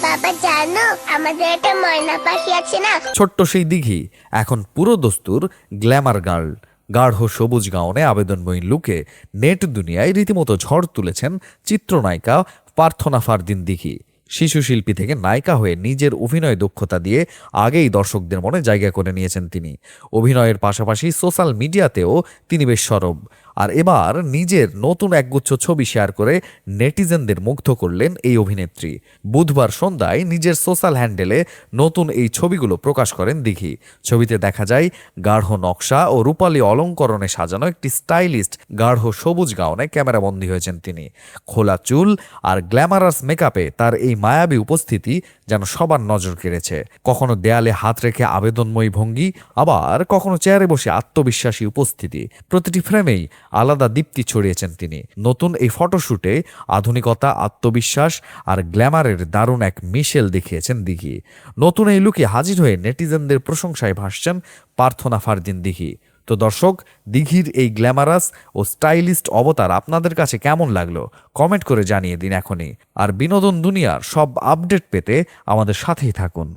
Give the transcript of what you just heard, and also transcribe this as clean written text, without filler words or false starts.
বাবা জানো আমাদের একটা ময়না পাখি আছে না। ছোট্ট সেই দিঘি এখন পুরো দস্তুর গ্ল্যামার গার্ল। গাঢ় সবুজ গাউনে আবেদনময়ী লুকে নেট দুনিয়ায় রীতিমতো ঝড় তুলেছেন চিত্রনায়িকা প্রার্থনা ফারদিন দিঘি। শিশু শিল্পী থেকে নায়িকা হয়ে নিজের অভিনয় দক্ষতা দিয়ে আগেই দর্শকদের মনে জায়গা করে নিয়েছেন তিনি। অভিনয়ের পাশাপাশি সোশ্যাল মিডিয়াতেও তিনি বেশ সরব। আর এবার নিজের নতুন একগুচ্ছ ছবি শেয়ার করে নেটিজেনদের মুগ্ধ করলেন এই অভিনেত্রী। বুধবার সন্ধ্যায় নিজের সোশ্যাল হ্যান্ডেলে নতুন এই ছবিগুলো প্রকাশ করেন দিঘি। ছবিতে দেখা যায় গাঢ় নকশা ও রূপালী অলঙ্করণে সাজানো একটি স্টাইলিস্ট গাঢ় সবুজ গাউনে ক্যামেরাবন্দী হয়েছেন তিনি। খোলা চুল আর গ্ল্যামারাস মেকআপে তার এই মায়াবী উপস্থিতি যেন সবার নজর কেড়েছে। কখনো দেয়ালে হাত রেখে আবেদনময়ী ভঙ্গি, আবার কখনো চেয়ারে বসে আত্মবিশ্বাসী উপস্থিতি। প্রতিটি ফ্রেমেই আলাদা দীপ্তি ছড়িয়েছেন তিনি। নতুন এই ফটোশুটে আধুনিকতা, আত্মবিশ্বাস আর গ্ল্যামারের দারুণ এক মিশেল দেখিয়েছেন দিঘি। নতুন এই লুকে হাজির হয়ে নেটিজেনদের প্রশংসায় ভাসছেন প্রার্থনা ফারদিন দিঘি। তো দর্শক, দিঘির এই গ্ল্যামারাস ও স্টাইলিস্ট অবতার আপনাদের কাছে কেমন লাগলো কমেন্ট করে জানিয়ে দিন এখনই। আর বিনোদন দুনিয়ার সব আপডেট পেতে আমাদের সাথেই থাকুন।